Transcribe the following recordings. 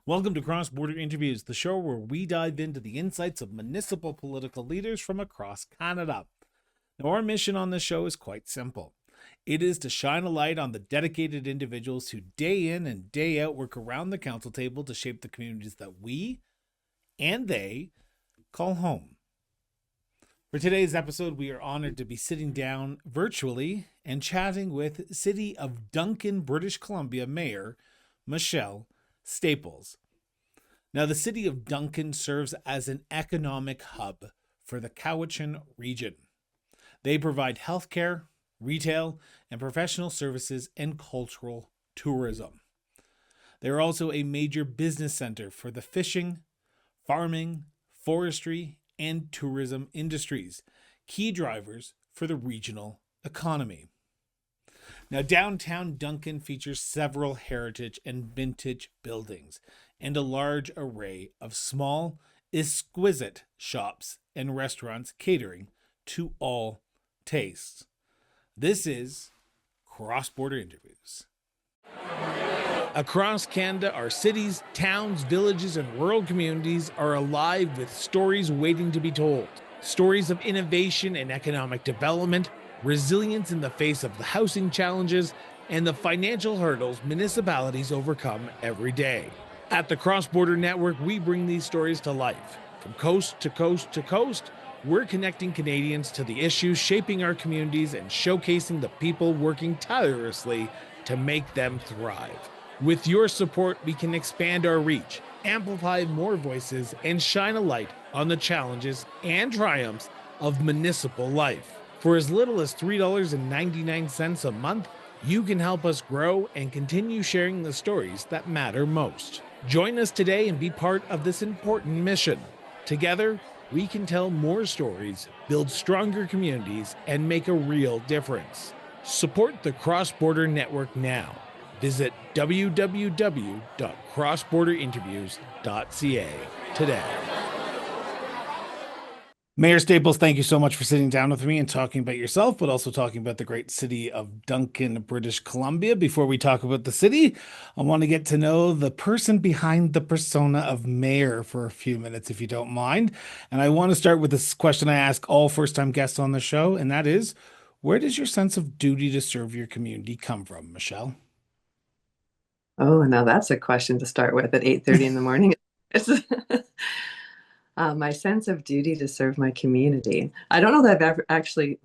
Welcome to Cross Border Interviews, the show where we dive into the insights of municipal political leaders from across Canada. Now, our mission on this show is quite simple. It is to shine a light on the dedicated individuals who day in and day out work around the council table to shape the communities that we and they call home. For today's episode, we are honored to be sitting down virtually and chatting with City of Duncan, British Columbia Mayor Michelle Staples. Now, the City of Duncan serves as an economic hub for the Cowichan Region. They provide healthcare, retail, and professional services and cultural tourism. They are also a major business center for the fishing, farming, forestry, and tourism industries, key drivers for the regional economy. Now, downtown Duncan features several heritage and vintage buildings and a large array of small, exquisite shops and restaurants catering to all tastes. This is Cross Border Interviews. Across Canada, our cities, towns, villages, and rural communities are alive with stories waiting to be told. Stories of innovation and economic development, resilience in the face of the housing challenges, and the financial hurdles municipalities overcome every day. At the Cross Border Network, we bring these stories to life. From coast to coast to coast, we're connecting Canadians to the issues shaping our communities and showcasing the people working tirelessly to make them thrive. With your support, we can expand our reach, amplify more voices, and shine a light on the challenges and triumphs of municipal life. For as little as $3.99 a month, you can help us grow and continue sharing the stories that matter most. Join us today and be part of this important mission. Together, we can tell more stories, build stronger communities, and make a real difference. Support the Cross Border Network now. Visit www.crossborderinterviews.ca today. Mayor Staples, thank you so much for sitting down with me and talking about yourself, but also talking about the great city of Duncan, British Columbia. Before we talk about the city, I want to get to know the person behind the persona of mayor for a few minutes, if you don't mind. And I want to start with this question I ask all first-time guests on the show, and that is, where does your sense of duty to serve your community come from, Michelle? Oh, now that's a question to start with at 8:30 in the morning. My sense of duty to serve my community. I don't know that I've ever actually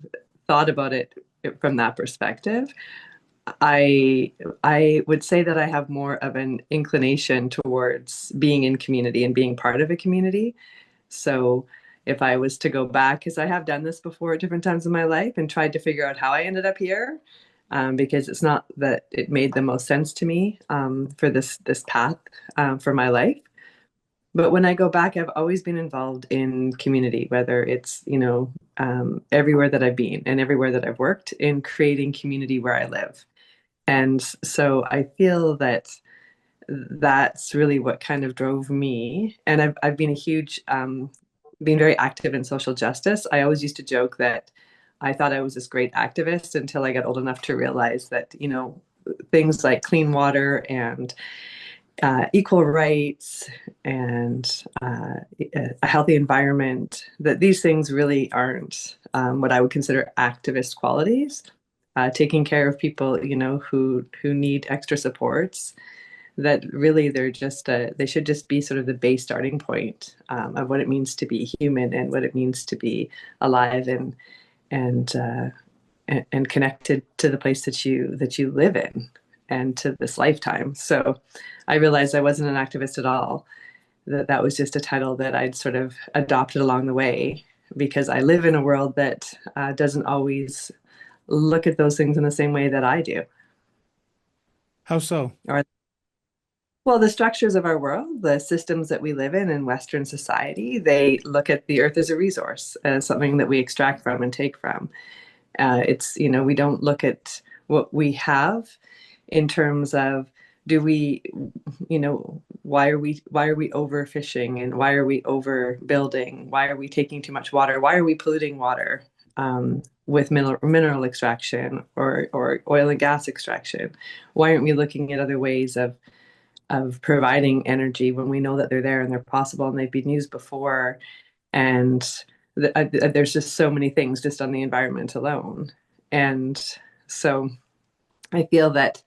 thought about it from that perspective. I would say that I have more of an inclination towards being in community and being part of a community. So if I was to go back, because I have done this before at different times in my life and tried to figure out how I ended up here, because it's not that it made the most sense to me for this path for my life. But when I go back, I've always been involved in community, whether it's, everywhere that I've been and everywhere that I've worked in creating community where I live. And so I feel that that's really what kind of drove me. And I've been a huge, been very active in social justice. I always used to joke that I thought I was this great activist until I got old enough to realize that, things like clean water and equal rights and a healthy environment, that these things really aren't what I would consider activist qualities. Taking care of people, who need extra supports, that really they should just be sort of the base starting point of what it means to be human and what it means to be alive and and connected to the place that you live in and to this lifetime. So I realized I wasn't an activist at all. That was just a title that I'd sort of adopted along the way because I live in a world that doesn't always look at those things in the same way that I do. How so? Or well, the structures of our world, the systems that we live in Western society, they look at the earth as a resource, as something that we extract from and take from. We don't look at what we have in terms of do we, why are we overfishing and why are we overbuilding? Why are we taking too much water? Why are we polluting water with mineral extraction or oil and gas extraction? Why aren't we looking at other ways of of providing energy when we know that they're there and they're possible and they've been used before. And there's just so many things just on the environment alone. And so I feel that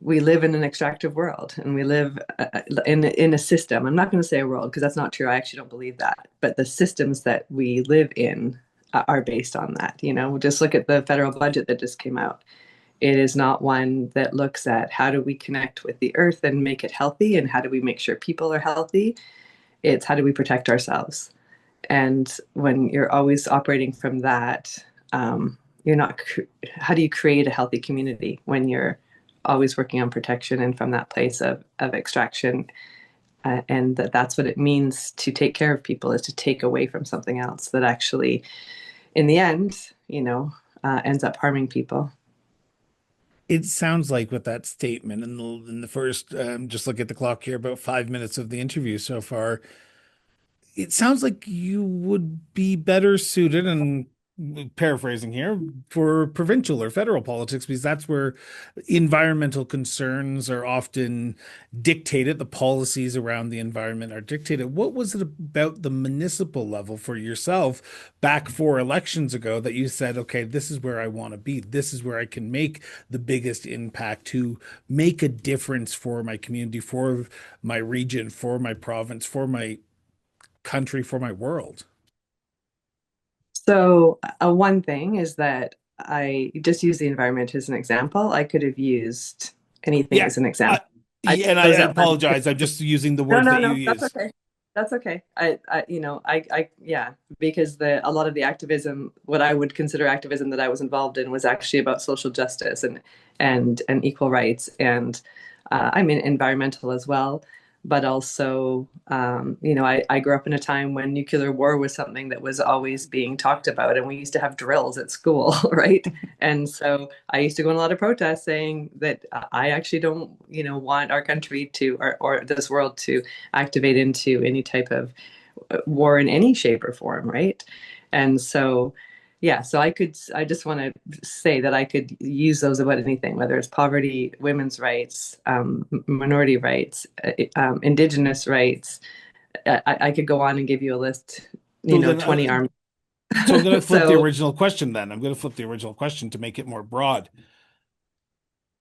we live in an extractive world and we live in a system. I'm not going to say a world because that's not true. I actually don't believe that. But the systems that we live in are based on that. You know, just look at the federal budget that just came out. It is not one that looks at how do we connect with the earth and make it healthy and how do we make sure people are healthy. It's how do we protect ourselves. And when you're always operating from that, you're not, how do you create a healthy community when you're always working on protection and from that place of extraction? And that's what it means to take care of people, is to take away from something else that actually, in the end, ends up harming people. It sounds like with that statement in the first, just look at the clock here, about 5 minutes of the interview so far, it sounds like you would be better suited, and paraphrasing here, for provincial or federal politics, because that's where environmental concerns are often dictated. The policies around the environment are dictated. What was it about the municipal level for yourself back 4 elections ago that you said, okay, this is where I want to be. This is where I can make the biggest impact to make a difference for my community, for my region, for my province, for my country, for my world? So, one thing is that I just use the environment as an example. I could have used anything Yeah. as an Uh, example. I yeah, and I chose a bunch. apologize. I'm just using the No, words no, that you no, that's use. okay. That's okay. Yeah, because a lot of the activism, what I would consider activism that I was involved in, was actually about social justice and equal rights, and I mean environmental as well. But also, I grew up in a time when nuclear war was something that was always being talked about, and we used to have drills at school, right? And so I used to go on a lot of protests saying that I actually don't, want our country to, or this world to activate into any type of war in any shape or form, right? And so, yeah, so I just want to say that I could use those about anything, whether it's poverty, women's rights, minority rights, indigenous rights. I could go on and give you a list, So then, 20 armed. so I'm going to flip the So, original question then. I'm going to flip the original question to make it more broad.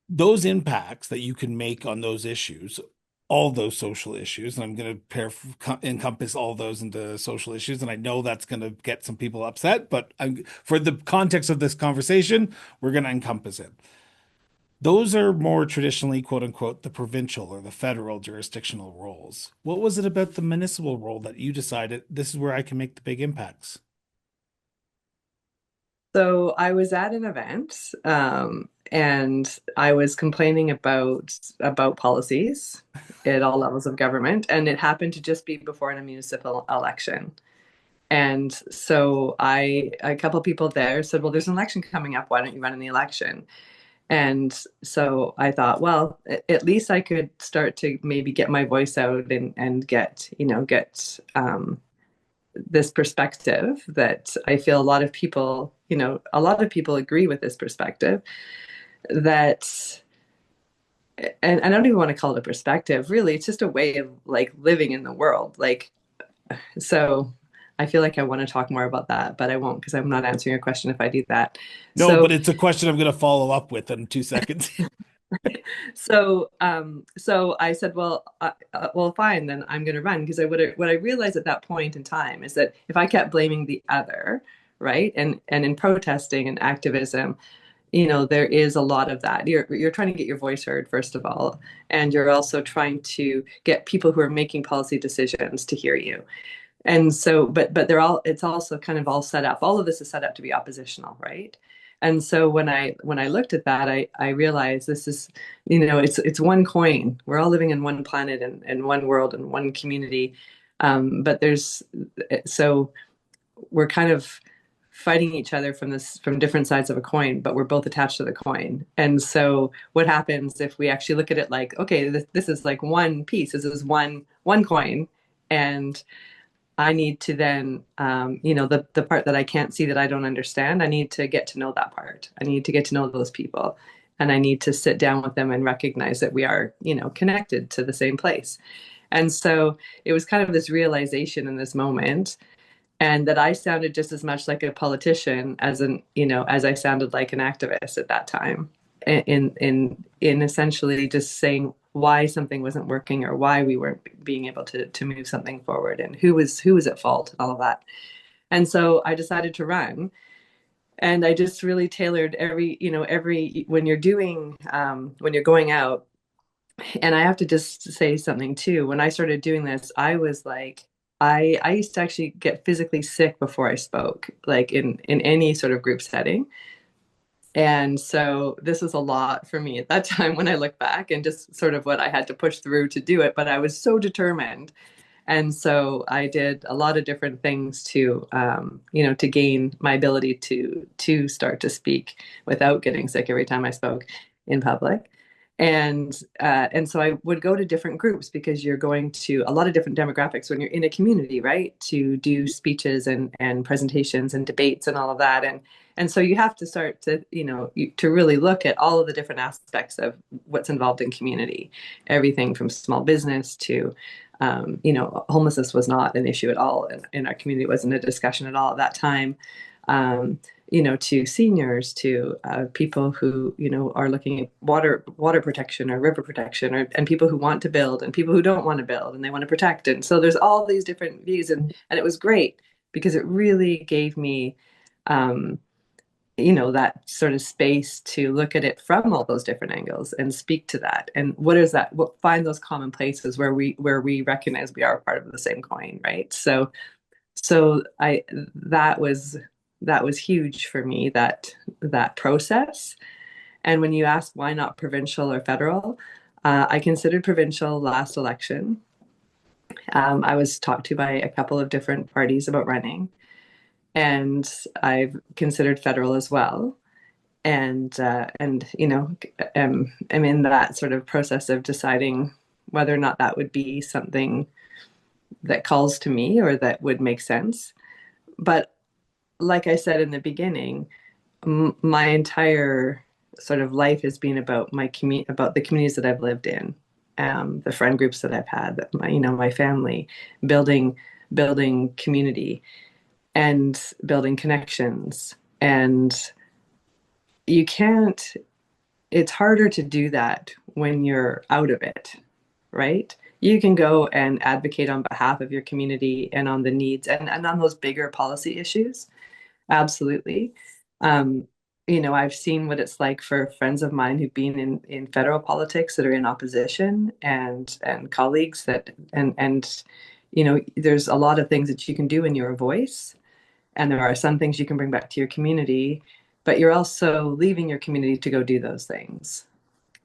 Those impacts that you can make on those issues, all those social issues, and I'm going to encompass all those into social issues, and I know that's going to get some people upset, but for the context of this conversation, we're going to encompass it. Those are more traditionally, quote unquote, the provincial or the federal jurisdictional roles. What was it about the municipal role that you decided this is where I can make the big impacts? So I was at an event, and I was complaining about policies at all levels of government, and it happened to just be before a municipal election. And so a couple of people there said, "Well, there's an election coming up. Why don't you run in the election?" And so I thought, well, at least I could start to maybe get my voice out and get this perspective that I feel a lot of people agree with this perspective that, and I don't even want to call it a perspective, really, it's just a way of like living in the world. So I feel like I want to talk more about that, but I won't because I'm not answering your question if I do that. No, but So it's a question I'm going to follow up with in 2 seconds. so I said, well, fine, then I'm going to run because what I realized at that point in time is that if I kept blaming the other, right, and in protesting and activism, there is a lot of that. You're trying to get your voice heard, first of all, and you're also trying to get people who are making policy decisions to hear you. And so, but it's also kind of all set up. All of this is set up to be oppositional, right? And so when I looked at that, I realized this is, it's one coin. We're all living in one planet and one world and one community. But so we're kind of fighting each other from different sides of a coin, but we're both attached to the coin. And so what happens if we actually look at it like, okay, this is like one piece. This is one coin, and I need to then, the part that I can't see that I don't understand, I need to get to know that part. I need to get to know those people. and I need to sit down with them and recognize that we are, connected to the same place. And so it was kind of this realization in this moment, and that I sounded just as much like a politician as I sounded like an activist at that time, in essentially just saying why something wasn't working or why we weren't being able to move something forward, and who was at fault and all of that. And so I decided to run, and I just really tailored every when you're doing when you're going out. And I have to just say something too. When I started doing this, I was like, I used to actually get physically sick before I spoke, like in any sort of group setting. And so this was a lot for me at that time when I look back, and just sort of what I had to push through to do it. But I was so determined, and so I did a lot of different things to gain my ability to start to speak without getting sick every time I spoke in public. And so I would go to different groups, because you're going to a lot of different demographics when you're in a community, right? To do speeches and presentations and debates and all of that. And so you have to start to really look at all of the different aspects of what's involved in community, everything from small business to homelessness was not an issue at all in our community. It wasn't a discussion at all at that time. Um, to seniors, to people who, are looking at water protection or river protection, and people who want to build and people who don't want to build and they want to protect. And so there's all these different views, and it was great because it really gave me, um, that sort of space to look at it from all those different angles and speak to that. And what is that? What find those common places where we recognize we are part of the same coin, right? So I that was huge for me, that process. And when you ask why not provincial or federal, I considered provincial last election. I was talked to by a couple of different parties about running, and I've considered federal as well. And I'm in that sort of process of deciding whether or not that would be something that calls to me or that would make sense. But like I said in the beginning, my entire sort of life has been about about the communities that I've lived in, the friend groups that I've had, my family, building building community and building connections. And you can't, it's harder to do that when you're out of it, right? You can go and advocate on behalf of your community and on the needs and on those bigger policy issues. Absolutely. Um, I've seen what it's like for friends of mine who've been in federal politics that are in opposition, and colleagues and there's a lot of things that you can do in your voice, and there are some things you can bring back to your community, but you're also leaving your community to go do those things.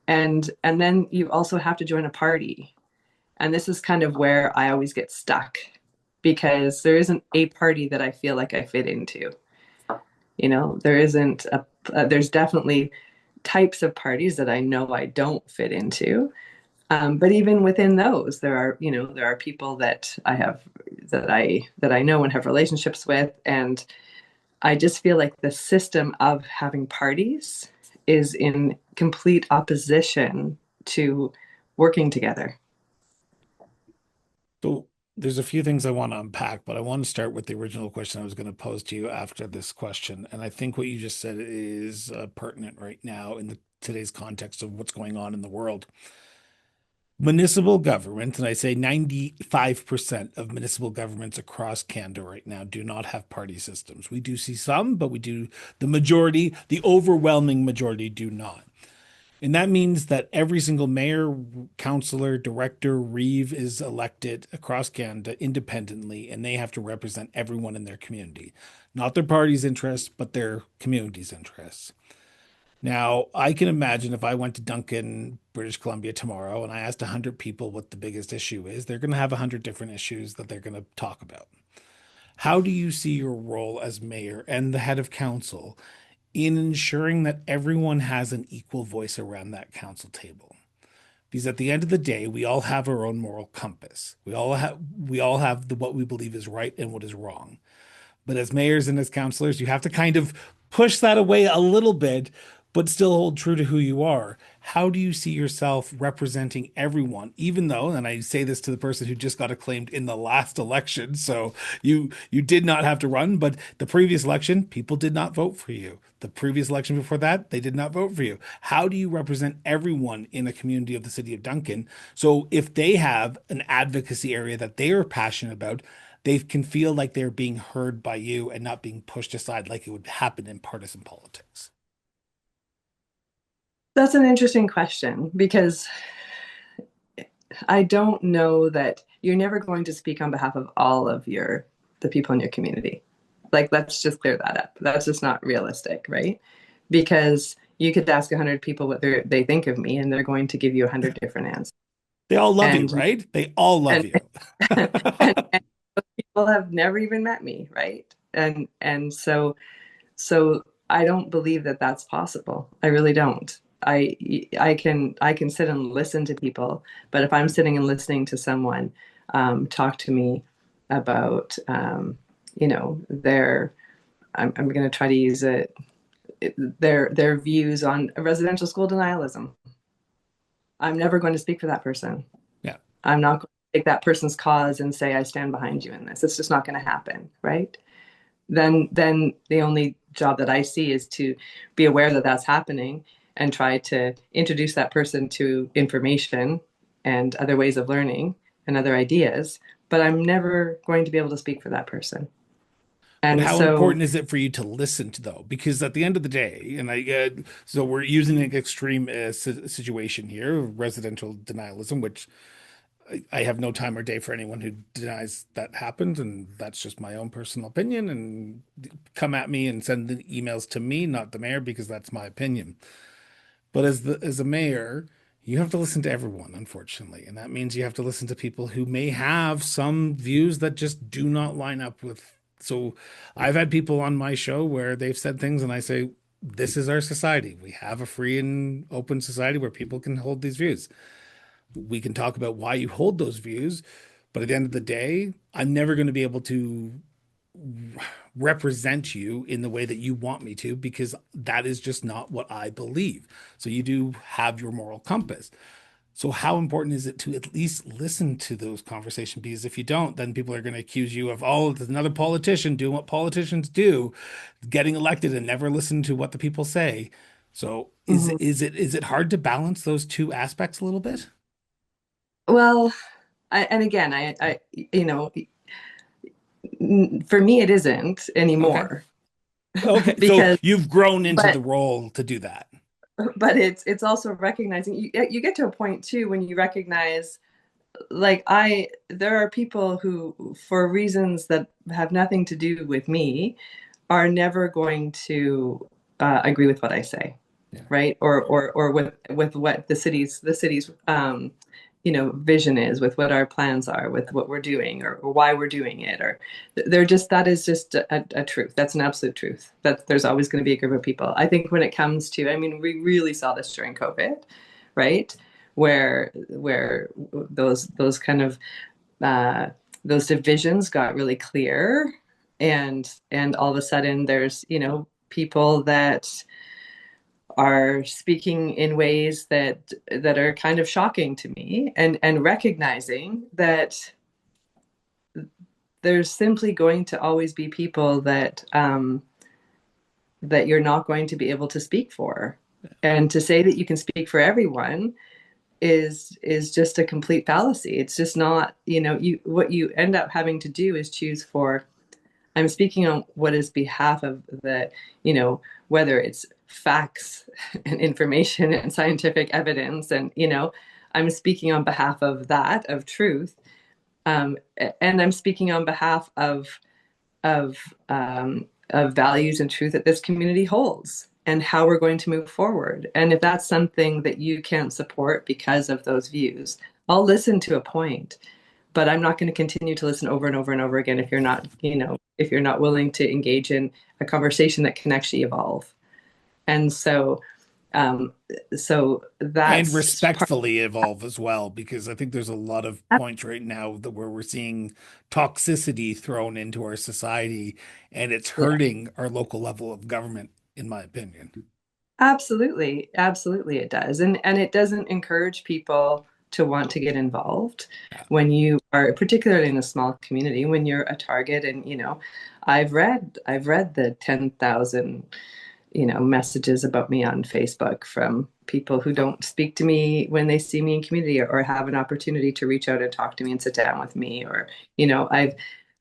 And then you also have to join a party. And this is kind of where I always get stuck, because there isn't a party that I feel like I fit into. There isn't there's definitely types of parties that I know I don't fit into. But even within those, there are people that I know and have relationships with, and I just feel like the system of having parties is in complete opposition to working together. So there's a few things I want to unpack, but I want to start with the original question I was going to pose to you after this question. And I think what you just said is pertinent right now in today's context of what's going on in the world. Municipal government, and I say 95% of municipal governments across Canada right now do not have party systems. We do see some, but the majority, the overwhelming majority do not. And that means that every single mayor, councillor, director, reeve is elected across Canada independently, and they have to represent everyone in their community. Not their party's interests, but their community's interests. Now, I can imagine if I went to Duncan, British Columbia tomorrow, and I asked 100 people what the biggest issue is, they're going to have 100 different issues that they're going to talk about. How do you see your role as mayor and the head of council in ensuring that everyone has an equal voice around that council table? Because at the end of the day, we all have our own moral compass. We all have what we believe is right and what is wrong. But as mayors and as councilors, you have to kind of push that away a little bit, but still hold true to who you are. How do you see yourself representing everyone, even though, and I say this to the person who just got acclaimed in the last election, so you did not have to run, but the previous election, people did not vote for you. The previous election before that, they did not vote for you. How do you represent everyone in a community of the city of Duncan? So if they have an advocacy area that they are passionate about, they can feel like they're being heard by you and not being pushed aside like it would happen in partisan politics. That's an interesting question because I don't know that you're never going to speak on behalf of all of the people in your community. Like, let's just clear that up. That's just not realistic, right? Because you could ask 100 people what they think of me, and they're going to give you 100 different answers. They all love you, And right? They all love and you. and people have never even met me, right? And so I don't believe that that's possible. I really don't. I can sit and listen to people, but if I'm sitting and listening to someone talk to me about their I'm going to try to use their views on residential school denialism. I'm never going to speak for that person. Yeah. I'm not going to take that person's cause and say I stand behind you in this. It's just not going to happen, right? Then the only job that I see is to be aware that that's happening and try to introduce that person to information and other ways of learning and other ideas. But I'm never going to be able to speak for that person. But And how so, important is it for you to listen to though? Because at the end of the day, and so we're using an extreme situation here, residential denialism, which I have no time or day for anyone who denies that happened, and that's just my own personal opinion. And come at me and send the emails to me, not the mayor, because that's my opinion. But as a mayor, you have to listen to everyone, unfortunately, and that means you have to listen to people who may have some views that just do not line up with. So I've had people on my show where they've said things, and I say, "This is our society. We have a free and open society where people can hold these views. We can talk about why you hold those views, but at the end of the day, I'm never going to be able to represent you in the way that you want me to because that is just not what I believe. So you do have your moral compass. So how important is it to at least listen to those conversations? Because if you don't, then people are going to accuse you of, oh, there's another politician doing what politicians do, getting elected and never listen to what the people say. So is mhm. is it hard to balance those two aspects a little bit? Well, and again, for me, it isn't Okay. anymore Okay. So because, you've grown into but the role to do that. it's also recognizing you get to a point too when you recognize like there are people who for reasons that have nothing to do with me are never going to agree with what I say, Yeah. right? Or with what the city's vision is, with what our plans are, with what we're doing, or why we're doing it, or they're just that is just a truth. That's an absolute truth. That there's always going to be a group of people. I think when it comes to, I mean, we really saw this during COVID, right? Where those kind of uh, those divisions got really clear, and all of a sudden there's people that are speaking in ways that are kind of shocking to me, and recognizing that there's simply going to always be people that you're not going to be able to speak for, and to say that you can speak for everyone is just a complete fallacy. It's just not, you what you end up having to do is choose for, I'm speaking on what is behalf of whether it's facts and information and scientific evidence, and I'm speaking on behalf of that, of truth, um, and I'm speaking on behalf of of values and truth that this community holds, and how we're going to move forward. And if that's something that you can't support because of those views, I'll listen to a point, but I'm not going to continue to listen over and over and over again if you're not, if you're not willing to engage in a conversation that can actually evolve. And um, so And that's part. respectfully evolve as well, because I think there's a lot of points right now that where we're seeing toxicity thrown into our society, and it's Yeah. hurting our local level of government, in my opinion. Absolutely, absolutely it does. And it doesn't encourage people to want to get involved Yeah. when you are, particularly in a small community, when you're a target. And I've read the 10,000 messages about me on Facebook from people who don't speak to me when they see me in community, or have an opportunity to reach out and talk to me and sit down with me. Or, and I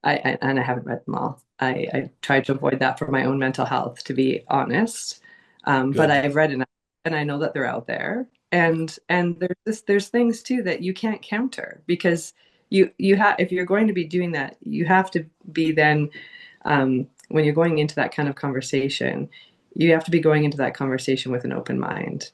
haven't read them all. I tried to avoid that for my own mental health, to be honest. But Good. I've read enough, and I know that they're out there. And there's things too that you can't counter, because you have, if you're going to be doing that, you have to be then, when you're going into that kind of conversation, you have to be going into that conversation with an open mind.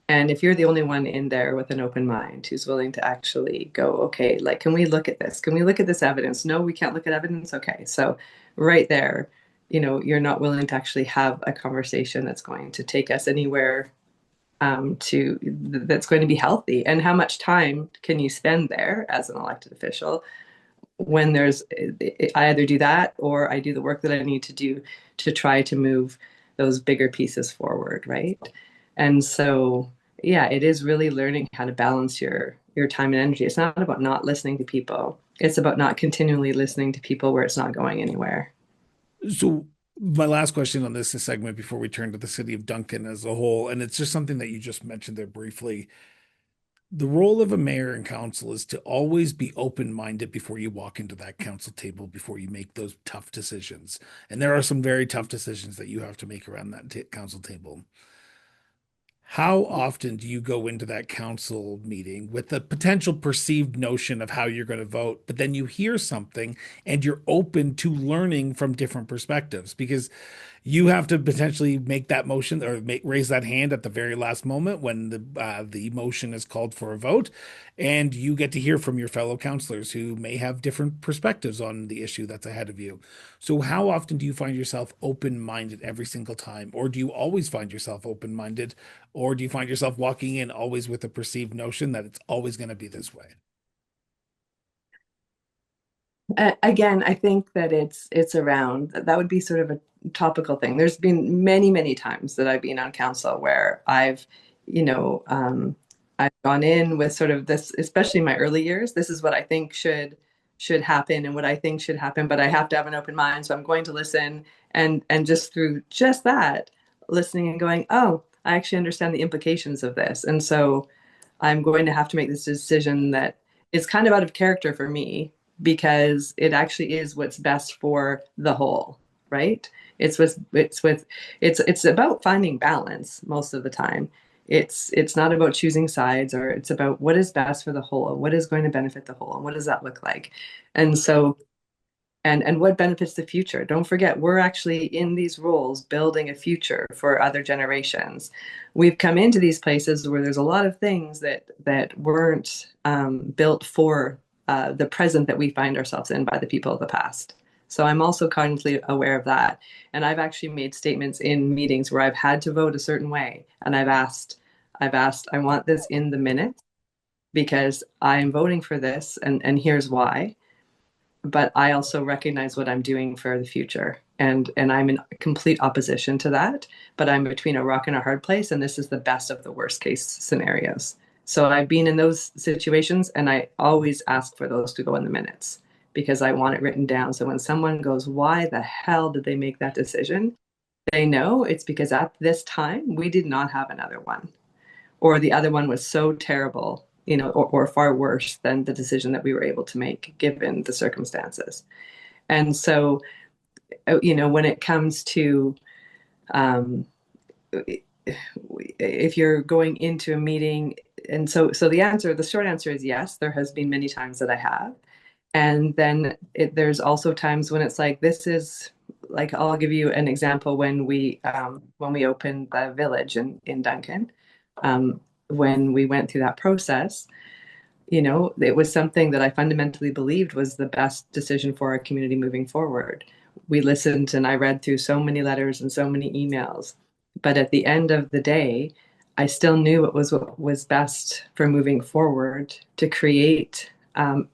And if you're the only one in there with an open mind who's willing to actually go, okay, like, can we look at this? Can we look at this evidence? No, we can't look at evidence. Okay. So right there, you're not willing to actually have a conversation that's going to take us anywhere, that's going to be healthy. And how much time can you spend there as an elected official when I either do that or I do the work that I need to do to try to move those bigger pieces forward, right? And so, yeah, it is really learning how to balance your time and energy. It's not about not listening to people. It's about not continually listening to people where it's not going anywhere. So my last question on this segment before we turn to the city of Duncan as a whole, and it's just something that you just mentioned there briefly. The role of a mayor and council is to always be open-minded before you walk into that council table, before you make those tough decisions. And there are some very tough decisions that you have to make around that council table. How often do you go into that council meeting with the potential perceived notion of how you're going to vote, but then you hear something and you're open to learning from different perspectives? Because you have to potentially make that motion or raise that hand at the very last moment when the motion is called for a vote, and you get to hear from your fellow counselors who may have different perspectives on the issue that's ahead of you. So, how often do you find yourself open-minded every single time, or do you always find yourself open-minded, or do you find yourself walking in always with a perceived notion that it's always going to be this way? Again, I think that it's around, that would be sort of a topical thing. There's been many, many times that I've been on council where you know, um, I've gone in with sort of this, especially in my early years. This is what I think should happen and what I think should happen, but I have to have an open mind. So I'm going to listen, and just through just that, listening and going, oh, I actually understand the implications of this, and so I'm going to have to make this decision that is kind of out of character for me, because it actually is what's best for the whole, right? It's about finding balance most of the time. It's not about choosing sides, or it's about what is best for the whole and what is going to benefit the whole and what does that look like. And so, and what benefits the future. Don't forget, we're actually in these roles building a future for other generations. We've come into these places where there's a lot of things that weren't, built for, the present that we find ourselves in by the people of the past. So I'm also consciously aware of that. And I've actually made statements in meetings where I've had to vote a certain way, and I've asked, I want this in the minute because I am voting for this, and here's why. But I also recognize what I'm doing for the future. And I'm in complete opposition to that, but I'm between a rock and a hard place, and this is the best of the worst case scenarios. So I've been in those situations, and I always ask for those to go in the minutes because I want it written down. So when someone goes, why the hell did they make that decision? They know it's because at this time we did not have another one, or the other one was so terrible, or far worse than the decision that we were able to make given the circumstances. And so, when it comes to, um, if you're going into a meeting, and so the short answer is yes, there has been many times that I have. And then there's also times when it's like, this is like, I'll give you an example. When we opened the village in Duncan, when we went through that process, it was something that I fundamentally believed was the best decision for our community moving forward. We listened, and I read through so many letters and so many emails. But at the end of the day, I still knew it was what was best for moving forward to create, a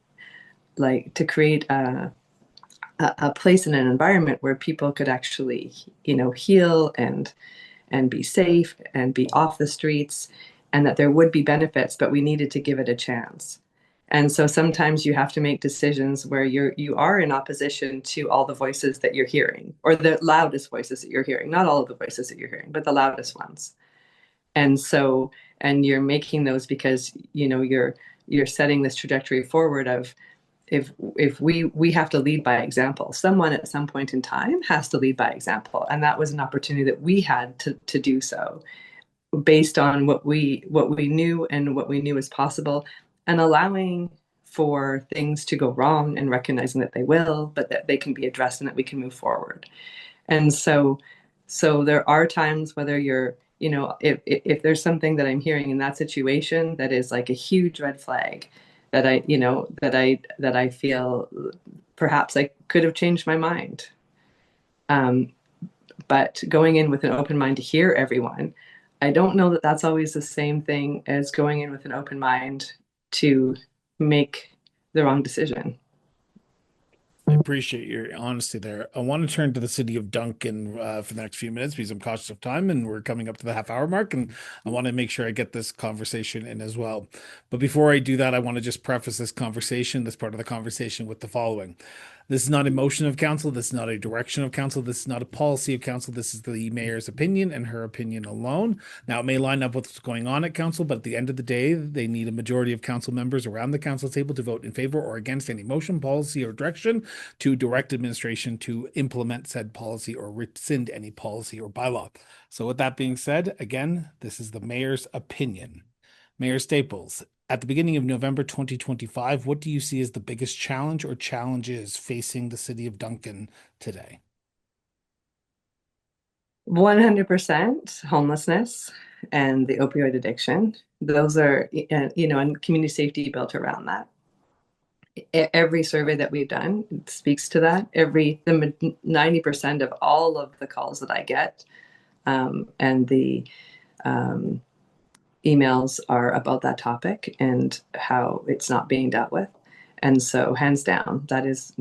place in an environment where people could actually, heal, and be safe and be off the streets, and that there would be benefits, but we needed to give it a chance. And so sometimes you have to make decisions where you are in opposition to all the voices that you're hearing, or the loudest voices that you're hearing, not all of the voices that you're hearing, but the loudest ones. And so, and you're making those because, you're setting this trajectory forward of, if we have to lead by example. Someone at some point in time has to lead by example, and that was an opportunity that we had to do so, based on what we knew and what we knew was possible, and allowing for things to go wrong and recognizing that they will, but that they can be addressed and that we can move forward. And so there are times, whether you're, if there's something that I'm hearing in that situation that is like a huge red flag, that I feel perhaps I could have changed my mind. But going in with an open mind to hear everyone, I don't know that that's always the same thing as going in with an open mind to make the wrong decision. I appreciate your honesty there. I want to turn to the city of Duncan for the next few minutes because I'm cautious of time and we're coming up to the half hour mark, and I want to make sure I get this conversation in as well. But before I do that, I want to just preface this conversation, this part of the conversation, with the following. This is not a motion of council. This is not a direction of council. This is not a policy of council. This is the mayor's opinion and her opinion alone. Now, it may line up with what's going on at council, but at the end of the day, they need a majority of council members around the council table to vote in favor or against any motion, policy, or direction to direct administration to implement said policy or rescind any policy or bylaw. So with that being said, again, this is the mayor's opinion. Mayor Staples, at the beginning of November 2025, what do you see as the biggest challenge or challenges facing the city of Duncan today? 100% homelessness and the opioid addiction. Those are, and community safety built around that. Every survey that we've done speaks to that. The 90% of all of the calls that I get, and the emails are about that topic and how it's not being dealt with. And so, hands down, that is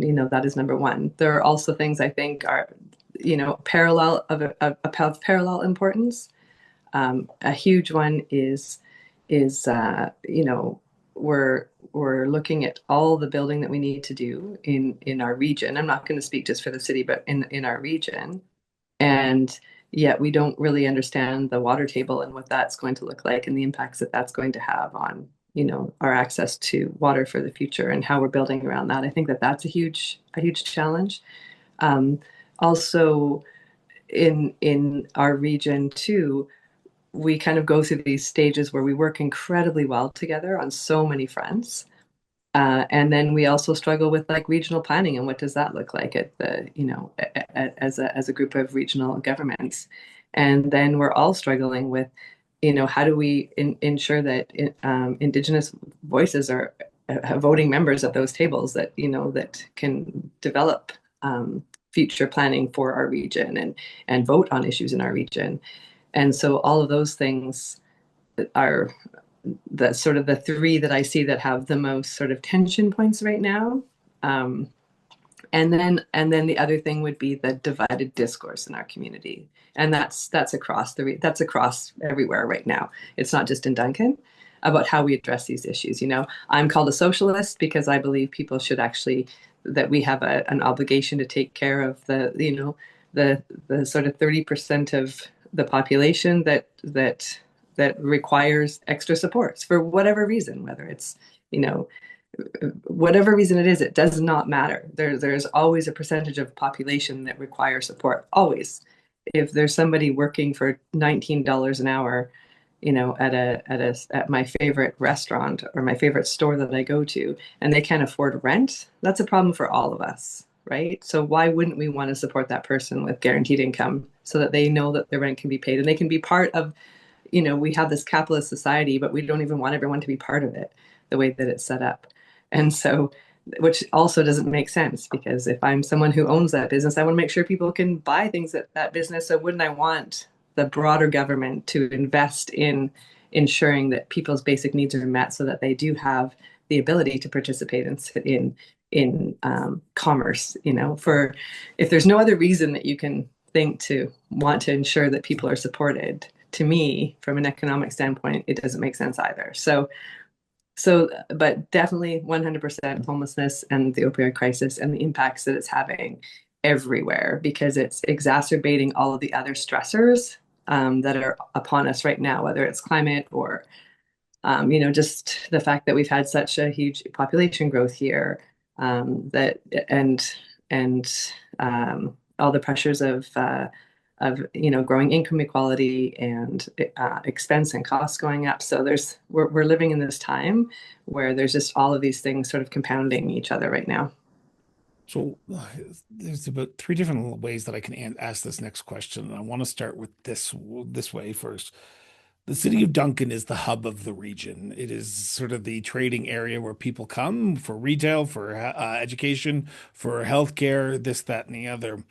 number one. There are also things I think are, parallel of parallel importance. A huge one is we're looking at all the building that we need to do in our region. I'm not going to speak just for the city, but in our region. And yet we don't really understand the water table and what that's going to look like and the impacts that that's going to have on, our access to water for the future and how we're building around that. I think that that's a huge challenge. Also, in our region too, we kind of go through these stages where we work incredibly well together on so many fronts. And then we also struggle with like regional planning and what does that look like at the, as a group of regional governments. And then we're all struggling with, how do we ensure that Indigenous voices are voting members at those tables that, that can develop future planning for our region and vote on issues in our region. And so all of those things are the sort of the three that I see that have the most sort of tension points right now. And then the other thing would be the divided discourse in our community, and that's across everywhere right now. It's not just in Duncan, about how we address these issues. I'm called a socialist because I believe people should actually, that we have an obligation to take care of the sort of 30% of the population that requires extra supports for whatever reason, whether it's, whatever reason it is, it does not matter. There's always a percentage of population that require support. Always. If there's somebody working for $19 an hour, at my favorite restaurant or my favorite store that I go to, and they can't afford rent, that's a problem for all of us, right? So why wouldn't we want to support that person with guaranteed income so that they know that their rent can be paid and they can be part of, we have this capitalist society, but we don't even want everyone to be part of it the way that it's set up. And so, which also doesn't make sense, because if I'm someone who owns that business, I want to make sure people can buy things at that business. So wouldn't I want the broader government to invest in ensuring that people's basic needs are met so that they do have the ability to participate in commerce, for if there's no other reason that you can think to want to ensure that people are supported, to me, from an economic standpoint, it doesn't make sense either. But definitely 100% homelessness and the opioid crisis and the impacts that it's having everywhere, because it's exacerbating all of the other stressors that are upon us right now, whether it's climate or just the fact that we've had such a huge population growth here, that and all the pressures of growing income equality and expense and costs going up. So we're living in this time where there's just all of these things sort of compounding each other right now. So there's about three different ways that I can ask this next question. And I want to start with this way first. The city of Duncan is the hub of the region. It is sort of the trading area where people come for retail, for education, for healthcare, this, that, and the other.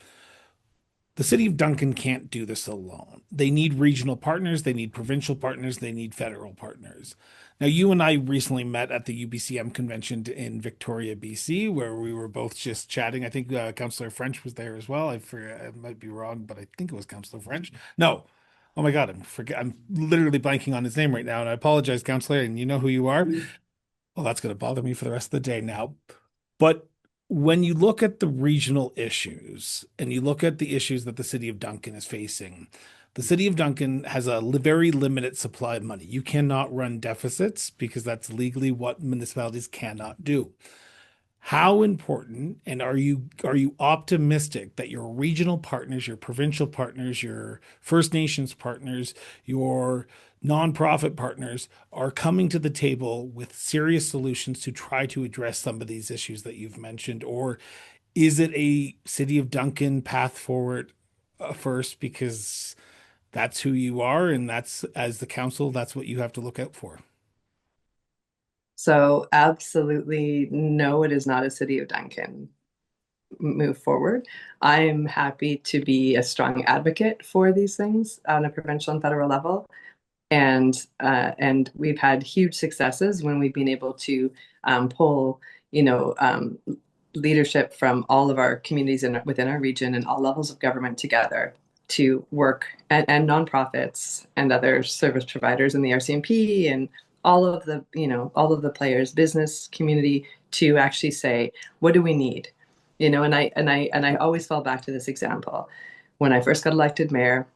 The city of Duncan can't do this alone. They need regional partners, they need provincial partners, they need federal partners. Now, you and I recently met at the UBCM convention in Victoria, BC, where we were both just chatting. I think Councillor French was there as well. I forget, I might be wrong, but I think it was Councillor French. No. Oh my God, I'm literally blanking on his name right now, and I apologize, Councillor, and you know who you are. Well, that's going to bother me for the rest of the day now. But when you look at the regional issues and you look at the issues that the city of Duncan is facing, the city of Duncan has a very limited supply of money. You cannot run deficits because that's legally what municipalities cannot do. How important, and are you optimistic that your regional partners, your provincial partners, your First Nations partners, your nonprofit partners are coming to the table with serious solutions to try to address some of these issues that you've mentioned? Or is it a City of Duncan path forward first because that's who you are and that's, as the council, that's what you have to look out for? So absolutely no, it is not a City of Duncan move forward. I'm happy to be a strong advocate for these things on a provincial and federal level. And we've had huge successes when we've been able to pull, you know, leadership from all of our communities within our region and all levels of government together to work, and nonprofits and other service providers in the RCMP and all of the players, business community, to actually say, what do we need? And I always fall back to this example. When I first got elected mayor,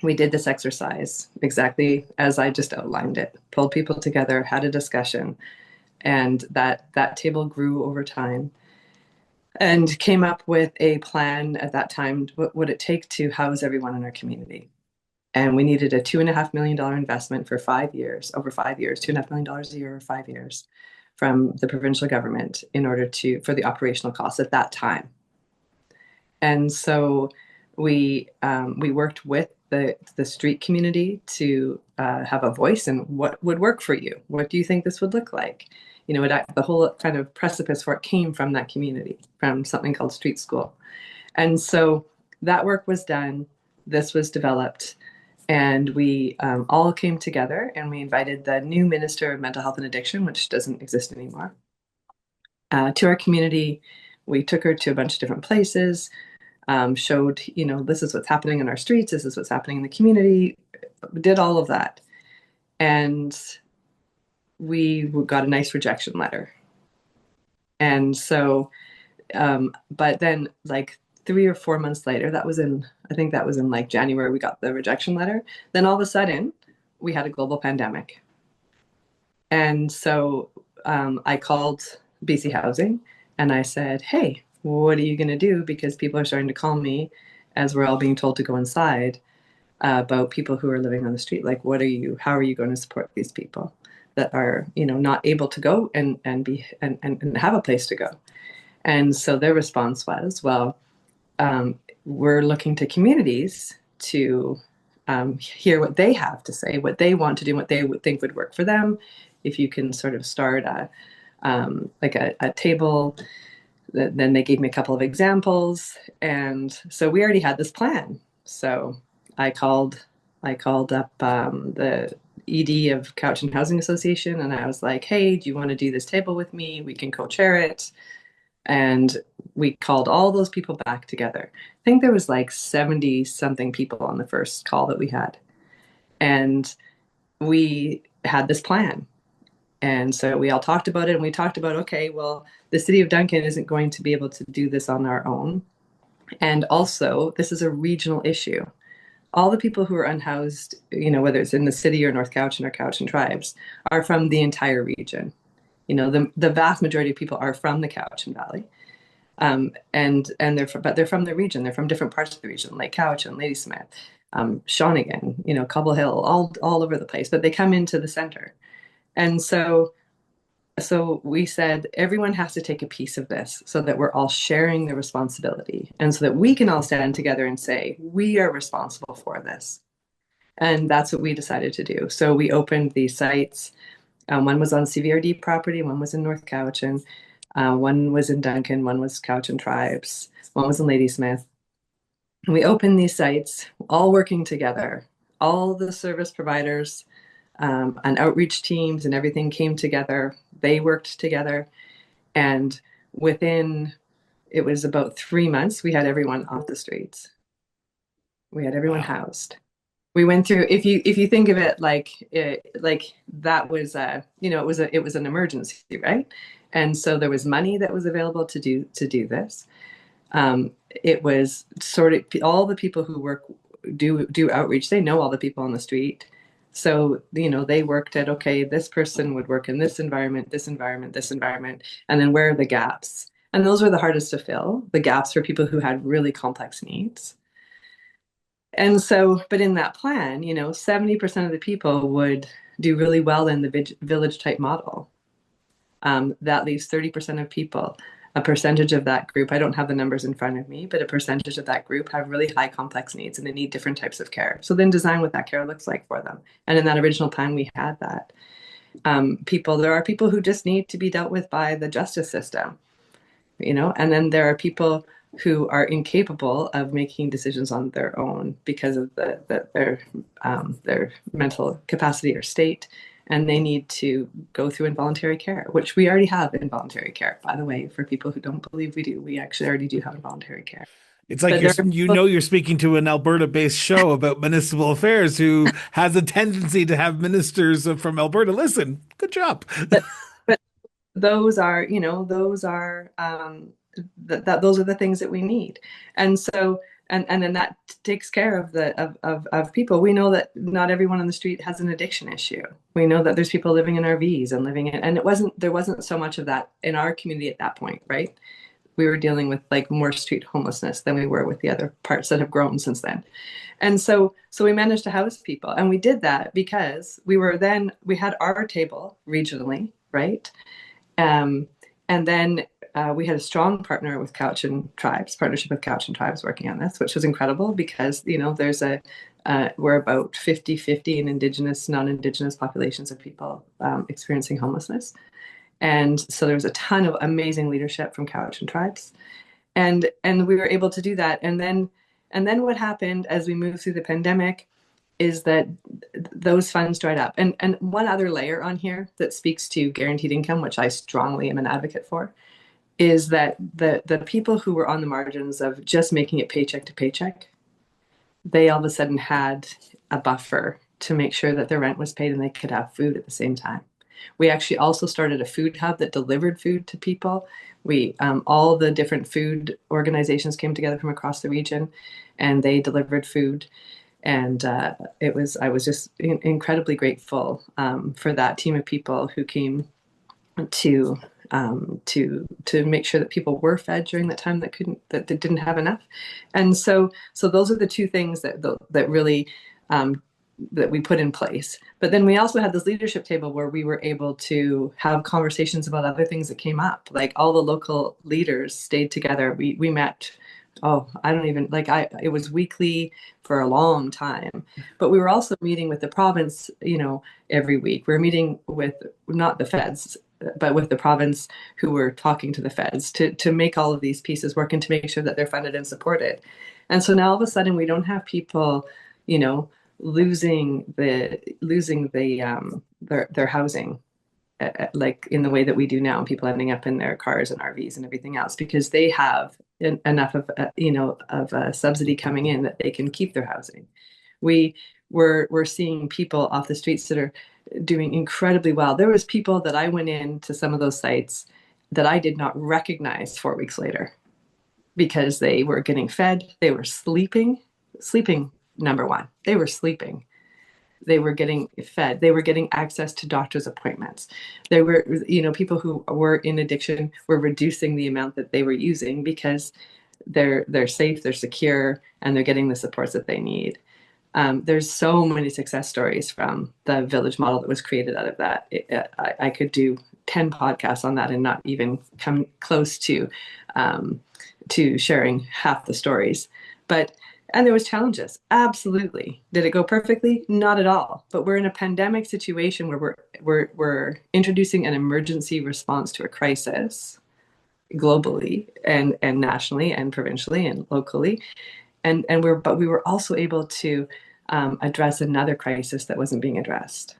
we did this exercise exactly as I just outlined it, pulled people together, had a discussion, and that table grew over time and came up with a plan at that time. What would it take to house everyone in our community? And we needed a $2.5 million investment for 5 years, over 5 years, $2.5 million a year over 5 years from the provincial government in order for the operational costs at that time. And so we worked with the street community to have a voice in what would work for you. What do you think this would look like? The whole kind of precipice for it came from that community, from something called Street School. And so that work was done. This was developed. And we all came together and we invited the new Minister of Mental Health and Addiction, which doesn't exist anymore, to our community. We took her to a bunch of different places, showed, this is what's happening in our streets, this is what's happening in the community, did all of that. And we got a nice rejection letter. And so, but then like 3 or 4 months later, I think that was in like January, we got the rejection letter. Then all of a sudden, we had a global pandemic. And so I called BC Housing and I said, hey, what are you going to do? Because people are starting to call me as we're all being told to go inside about people who are living on the street. Like, how are you going to support these people that are, not able to go and have a place to go? And so their response was, well, we're looking to communities to hear what they have to say, what they want to do, what they would think would work for them. If you can sort of start a table, then they gave me a couple of examples. And so we already had this plan. So I called up the ED of Cowichan Housing Association, and I was like, hey, do you want to do this table with me? We can co-chair it. And we called all those people back together. I think there was like 70 something people on the first call that we had. And we had this plan. And so we all talked about it, and we talked about, okay, well, the city of Duncan isn't going to be able to do this on our own. And also, this is a regional issue. All the people who are unhoused, whether it's in the city or North Cowichan or Cowichan tribes, are from the entire region. The vast majority of people are from the Cowichan Valley. And they're from the region. They're from different parts of the region, like Cowichan, Ladysmith, Shawnigan, Cobble Hill, all over the place. But they come into the center, and so we said everyone has to take a piece of this so that we're all sharing the responsibility, and so that we can all stand together and say we are responsible for this. And that's what we decided to do. So we opened these sites. One was on CVRD property, one was in North Cowichan, one was in Duncan, one was Cowichan Tribes, one was in Ladysmith. And we opened these sites, all working together. All the service providers and outreach teams and everything came together. They worked together. And within, it was about 3 months, we had everyone off the streets. We had everyone Wow. housed. We went through, if you think of it like that was it was an emergency, right? And so there was money that was available to do this. It was sort of all the people who do outreach. They know all the people on the street, so they worked at, okay, this person would work in this environment, this environment, this environment, and then where are the gaps? And those were the hardest to fill. The gaps for people who had really complex needs. And so, but in that plan, 70% of the people would do really well in the village type model. That leaves 30% of people. A percentage of that group, I don't have the numbers in front of me, but a percentage of that group have really high complex needs and they need different types of care. So then design what that care looks like for them. And in that original plan, we had that. There are people who just need to be dealt with by the justice system, and then there are people who are incapable of making decisions on their own because of their mental capacity or state, and they need to go through involuntary care, which we already have involuntary care, by the way. For people who don't believe we do, we actually already do have involuntary care. It's like But there are people, you're speaking to an Alberta-based show about municipal affairs who has a tendency to have ministers from Alberta. Listen, good job. but those are, those are the things that we need. And so, and then that takes care of of people. We know that not everyone on the street has an addiction issue. We know that there's people living in RVs and there wasn't so much of that in our community at that point, right? We were dealing with like more street homelessness than we were with the other parts that have grown since then. And so we managed to house people, and we did that because we had our table regionally, right? Um, and then we had a strong partner with partnership with Cowichan Tribes working on this, which was incredible because, we're about 50-50 in Indigenous, non-Indigenous populations of people experiencing homelessness. And so there was a ton of amazing leadership from Cowichan Tribes. And we were able to do that. And then what happened as we moved through the pandemic is that those funds dried up. And one other layer on here that speaks to guaranteed income, which I strongly am an advocate for, is that the people who were on the margins of just making it paycheck to paycheck, they all of a sudden had a buffer to make sure that their rent was paid and they could have food at the same time. We actually also started a food hub that delivered food to people. All the different food organizations came together from across the region, and they delivered food. And I was just incredibly grateful for that team of people who came to make sure that people were fed during that time that didn't have enough. And so those are the two things that really that we put in place. But then we also had this leadership table where we were able to have conversations about other things that came up. Like all the local leaders stayed together. We met. Oh, I don't even it was weekly for a long time. But we were also meeting with the province, every week. We were meeting with not the feds, but with the province, who were talking to the feds to make all of these pieces work and to make sure that they're funded and supported. And so now all of a sudden we don't have people, losing their housing. like in the way that we do now, and people ending up in their cars and RVs and everything else because they have enough of of a subsidy coming in that they can keep their housing. We we're seeing people off the streets that are doing incredibly well. There was people that I went into some of those sites that I did not recognize 4 weeks later because they were getting fed, they were sleeping number one. They were sleeping. They were getting fed. They were getting access to doctor's appointments. They were, people who were in addiction were reducing the amount that they were using because they're safe, they're secure, and they're getting the supports that they need. There's so many success stories from the village model that was created out of that. I could do 10 podcasts on that and not even come close to sharing half the stories. And there was challenges. Absolutely. Did it go perfectly? Not at all. But we're in a pandemic situation where we're introducing an emergency response to a crisis globally and nationally and provincially and locally. But we were also able to address another crisis that wasn't being addressed.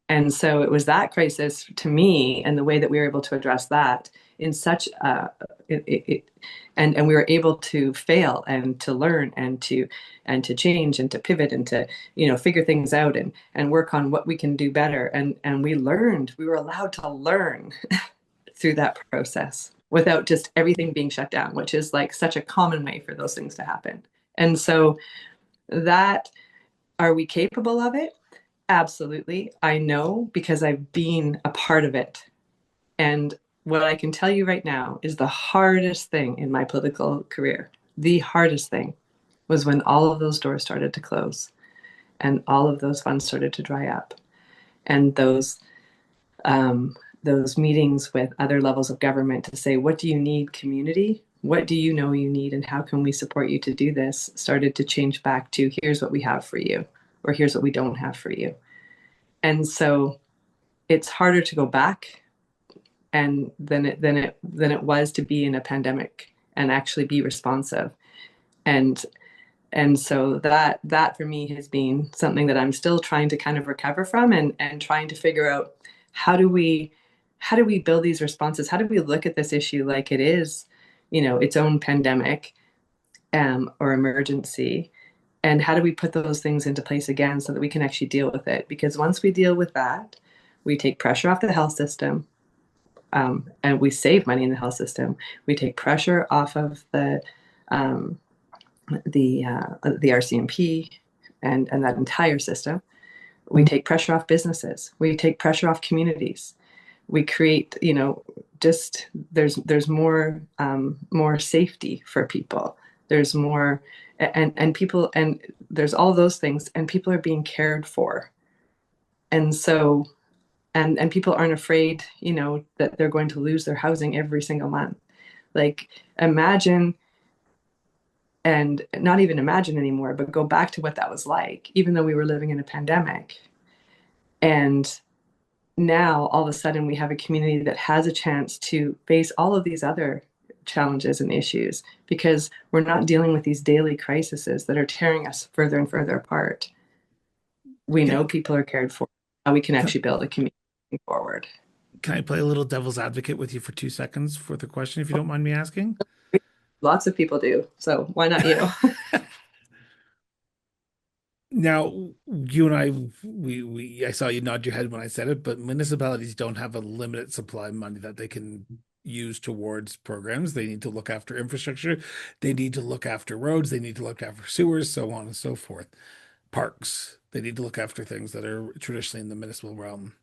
And so it was that crisis to me, and the way that we were able to address that in such and we were able to fail and to learn and to change and to pivot and to figure things out and work on what we can do better. And we were allowed to learn through that process without just everything being shut down, which is like such a common way for those things to happen. And so that, are we capable of it? Absolutely. I know because I've been a part of it. And what I can tell you right now is the hardest thing in my political career, the hardest thing was when all of those doors started to close and all of those funds started to dry up. And those meetings with other levels of government to say, what do you need, community? What do you know you need, and how can we support you to do this? Started to change back to, here's what we have for you, or here's what we don't have for you. And so it's harder to go back and than it was to be in a pandemic and actually be responsive. And so that for me has been something that I'm still trying to kind of recover from and trying to figure out how do we build these responses? How do we look at this issue like it is, its own pandemic or emergency? And how do we put those things into place again so that we can actually deal with it? Because once we deal with that, we take pressure off the health system, and we save money in the health system. We take pressure off of the RCMP and that entire system. We take pressure off businesses. We take pressure off communities. We create, just there's more safety for people. There's more and people, and there's all those things, and people are being cared for. And so and people aren't afraid, that they're going to lose their housing every single month. Like, imagine, and not even imagine anymore, but go back to what that was like, even though we were living in a pandemic. And now all of a sudden we have a community that has a chance to face all of these other challenges and issues because we're not dealing with these daily crises that are tearing us further and further apart. We know people are cared for. Now we can actually build a community forward. Can I play a little devil's advocate with you for 2 seconds for the question, if you don't mind me asking? Lots of people do. So why not you? Now, you and I, I saw you nod your head when I said it, but municipalities don't have a limited supply of money that they can use towards programs. They need to look after infrastructure. They need to look after roads. They need to look after sewers, so on and so forth. Parks. They need to look after things that are traditionally in the municipal realm.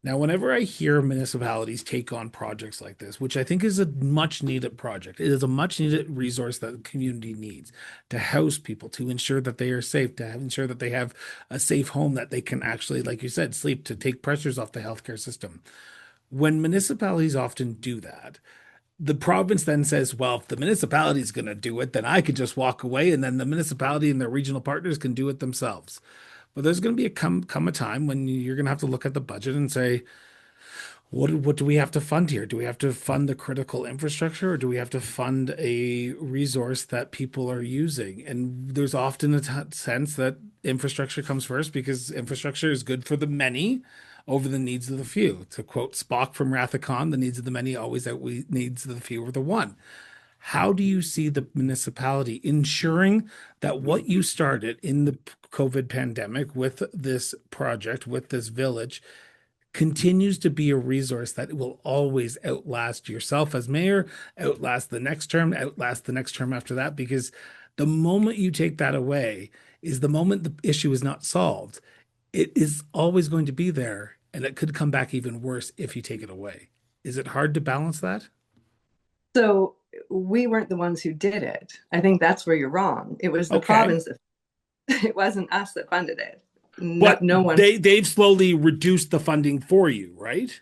Now, whenever I hear municipalities take on projects like this, which I think is a much needed project, it is a much needed resource that the community needs to house people, to ensure that they are safe, to ensure that they have a safe home that they can actually, like you said, sleep, to take pressures off the healthcare system. When municipalities often do that, the province then says, well, if the municipality is going to do it, then I could just walk away, and then the municipality and their regional partners can do it themselves. But there's going to be come a time when you're going to have to look at the budget and say, what do we have to fund here? Do we have to fund the critical infrastructure, or do we have to fund a resource that people are using? And there's often a sense that infrastructure comes first because infrastructure is good for the many, over the needs of the few. To quote Spock from Wrath of Khan, the needs of the many always outweigh needs of the few or the one. How do you see the municipality ensuring that what you started in the COVID pandemic with this project, with this village, continues to be a resource that will always outlast yourself as mayor, outlast the next term, outlast the next term after that? Because the moment you take that away is the moment the issue is not solved. It is always going to be there, and it could come back even worse if you take it away. Is it hard to balance that? So we weren't the ones who did it. I think that's where you're wrong. It was the Okay. province that it wasn't us that funded it. No, But no one. they've slowly reduced the funding for you, right?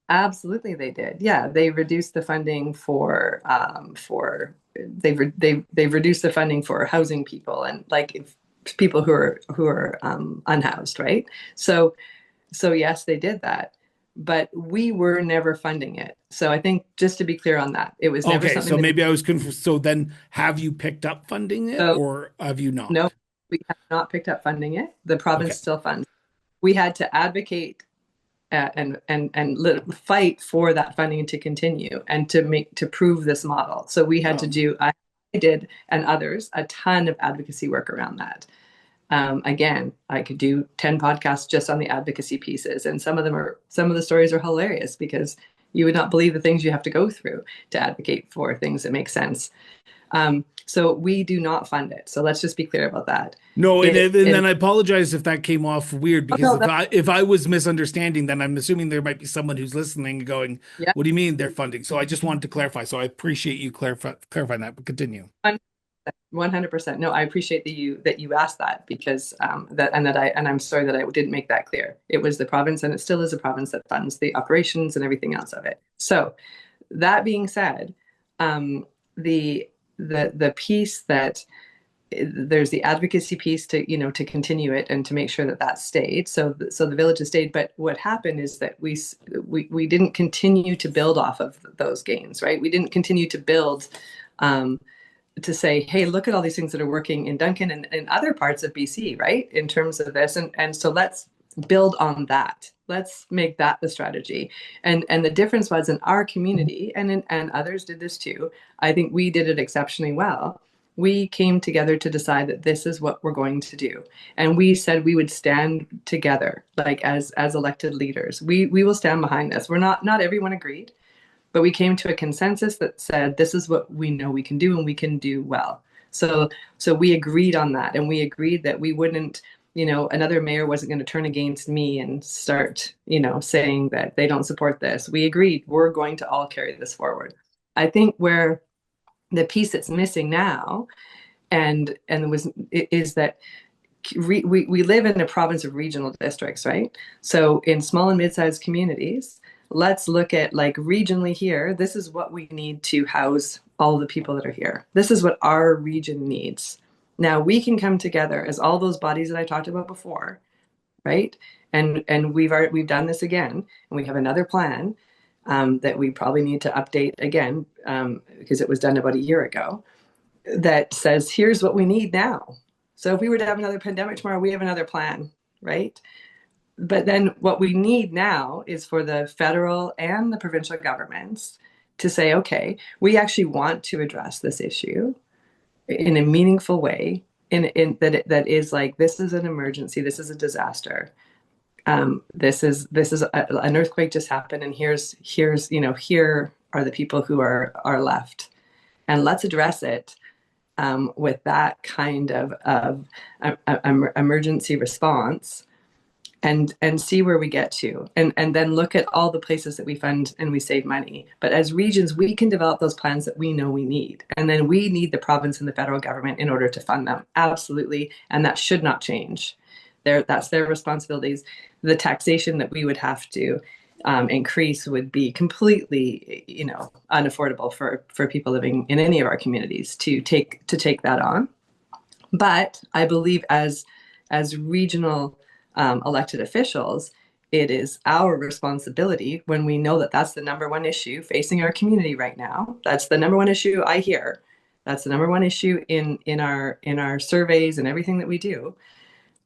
Absolutely, they did. Yeah, they reduced the funding for they've reduced the funding for housing people and like if, people who are unhoused, right? So yes, they did that, but we were never funding it. So I think just to be clear on that, it was never Okay, something so that. maybe I was confused. So then have you picked up funding it So or have you no, not? we have not picked up funding it. The province Okay. still funds. We had to advocate fight for that funding to continue and to prove this model. So we had to Um, do, I did, and others, a ton of advocacy work around that. Again, I could do 10 podcasts just on the advocacy pieces, and some of the stories are hilarious because you would not believe the things you have to go through to advocate for things that make sense. So we do not fund it. So let's just be clear about that. no, and It then I apologize if that came off weird oh, because no, that's, if I was misunderstanding, then I'm assuming there might be someone who's listening and going, yeah. "What do you mean they're funding?" So I just wanted to clarify. So I appreciate you clarifying that. But continue. 100%. No, I appreciate that you asked that because I'm sorry that I didn't make that clear. It was the province and it still is a province that funds the operations and everything else of it. So that being said, the the piece that there's the advocacy piece to to continue it and to make sure that that stayed. So the village has stayed. But what happened is that we didn't continue to build off of those gains, right? We didn't continue to build. To say, hey, look at all these things that are working in Duncan and other parts of BC, right? In terms of this. And so let's build on that. Let's make that the strategy. And the difference was in our community, and others did this too. I think we did it exceptionally well. We came together to decide that this is what we're going to do. And we said we would stand together, like as elected leaders. We will stand behind this. We're not everyone agreed, but we came to a consensus that said this is what we know we can do and we can do well. So we agreed on that, and we agreed that we wouldn't, another mayor wasn't going to turn against me and start, saying that they don't support this. We agreed we're going to all carry this forward. I think where the piece that's missing now and was is that we live in a province of regional districts, right? So in small and mid-sized communities, let's look at like regionally here. This is what we need to house all the people that are here. This is what our region needs. Now we can come together as all those bodies that I talked about before, right? And we've done this again, and we have another plan that we probably need to update again because it was done about a year ago that says, here's what we need now. So if we were to have another pandemic tomorrow, we have another plan, right? But then what we need now is for the federal and the provincial governments to say, okay, we actually want to address this issue in a meaningful way, that is like, this is an emergency, this is a disaster. This is an earthquake just happened, and here's here are the people who are left, and let's address it with that kind of emergency response and see where we get to and then look at all the places that we fund and we save money. But as regions, we can develop those plans that we know we need. And then we need the province and the federal government in order to fund them. Absolutely. And that should not change. That's their responsibilities. The taxation that we would have to increase would be completely, unaffordable for people living in any of our communities to take that on. But I believe as regional elected officials, it is our responsibility when we know that that's the number one issue facing our community right now. That's the number one issue I hear. That's the number one issue in our surveys and everything that we do.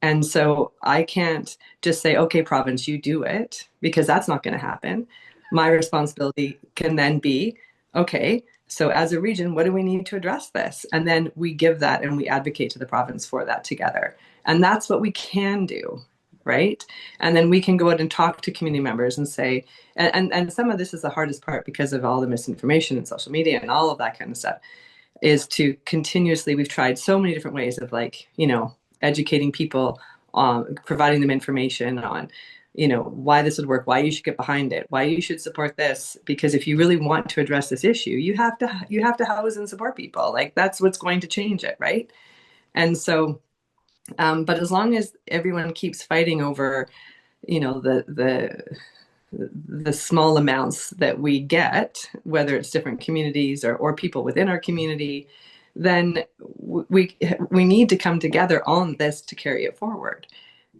And so I can't just say, okay, province, you do it, because that's not going to happen. My responsibility can then be, okay, so as a region, what do we need to address this? And then we give that and we advocate to the province for that together. And that's what we can do, right? And then we can go out and talk to community members and say, and some of this is the hardest part because of all the misinformation and social media and all of that kind of stuff, is to continuously, we've tried so many different ways of, like, educating people on, providing them information on, why this would work, why you should get behind it, why you should support this. Because if you really want to address this issue, you have to house and support people. Like, that's what's going to change it, right? And so, but as long as everyone keeps fighting over, the small amounts that we get, whether it's different communities or people within our community, then we need to come together on this to carry it forward.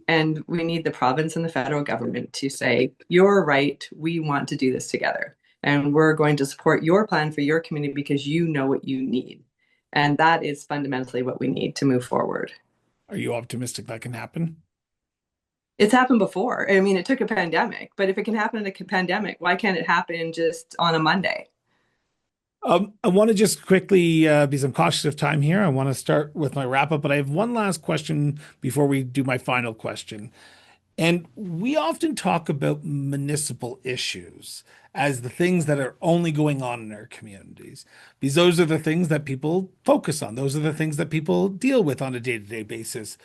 And we need the province and the federal government to say, you're right, we want to do this together. And we're going to support your plan for your community because you know what you need. And that is fundamentally what we need to move forward. Are you optimistic that can happen? It's happened before. I mean, it took a pandemic, but if it can happen in a pandemic, why can't it happen just on a Monday? I want to just quickly, because I'm cautious of time here, I want to start with my wrap up, but I have one last question before we do my final question. And we often talk about municipal issues as the things that are only going on in our communities, because those are the things that people focus on. Those are the things that people deal with on a day-to-day basis.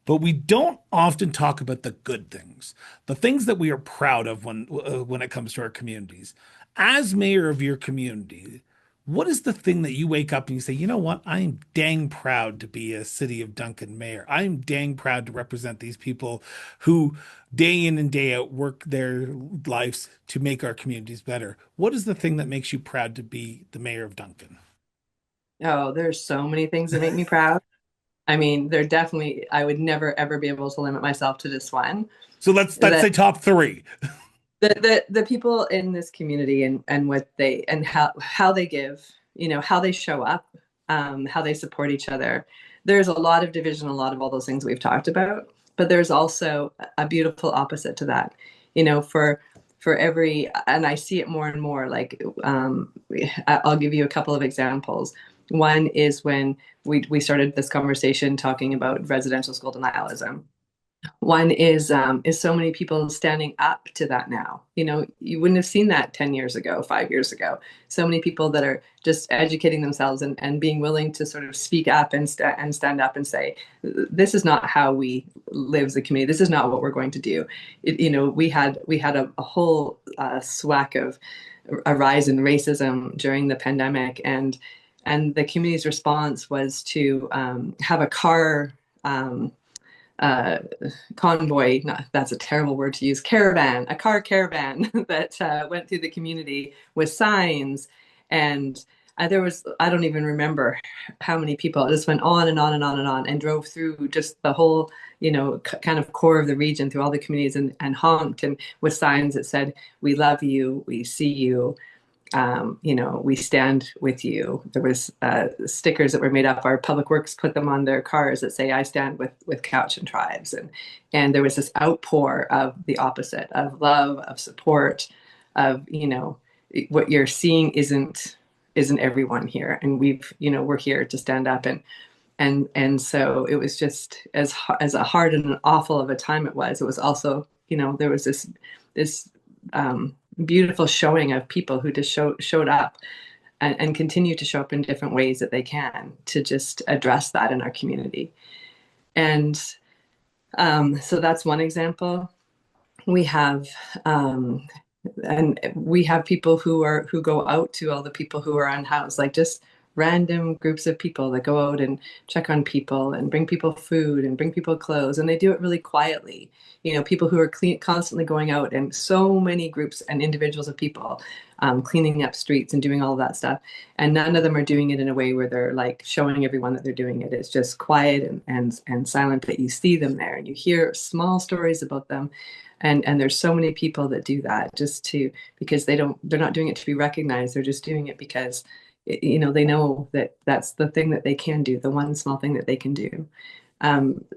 But we don't often talk about the good things, the things that we are proud of when it comes to our communities. As mayor of your community, what is the thing that you wake up and you say, you know what? I am dang proud to be a City of Duncan mayor. I am dang proud to represent these people who day in and day out work their lives to make our communities better. What is the thing that makes you proud to be the mayor of Duncan? Oh, there's so many things that make me proud. I mean, they're definitely, I would never ever be able to limit myself to just one. So let's The say top three. the people in this community and what they and how they give, how they show up, how they support each other. There's a lot of division, a lot of all those things we've talked about, but there's also a beautiful opposite to that. For every, and I see it more and more. Like, I'll give you a couple of examples. One is when we started this conversation talking about residential school denialism. One is so many people standing up to that now. You wouldn't have seen that 10 years ago, 5 years ago. So many people that are just educating themselves and being willing to sort of speak up and stand up and say, this is not how we live as a community. This is not what we're going to do. We had a whole swack of a rise in racism during the pandemic, and the community's response was to have a car uh, convoy, not, that's a terrible word to use, caravan, a car caravan that went through the community with signs. And there was, I don't even remember how many people. It just went on and on and on and on and drove through just the whole, kind of core of the region, through all the communities, and honked and with signs that said, we love you, we see you, we stand with you. There was stickers that were made up. Our public works put them on their cars that say, I stand with Cowichan tribes. And there was this outpour of the opposite, of love, of support, of, what you're seeing isn't everyone here. And we're here to stand up. And so it was just as a hard and awful of a time it was. It was also, there was this beautiful showing of people who just showed up and continue to show up in different ways that they can to just address that in our community. And so that's one example. We have we have people who go out to all the people who are unhoused, like just random groups of people that go out and check on people and bring people food and bring people clothes, and they do it really quietly. People who are constantly going out, and so many groups and individuals of people cleaning up streets and doing all of that stuff, and none of them are doing it in a way where they're like showing everyone that they're doing it. It's just quiet and silent, but you see them there and you hear small stories about them. And there's so many people that do that because they're not doing it to be recognized. They're just doing it because, they know that that's the thing that they can do, the one small thing that they can do.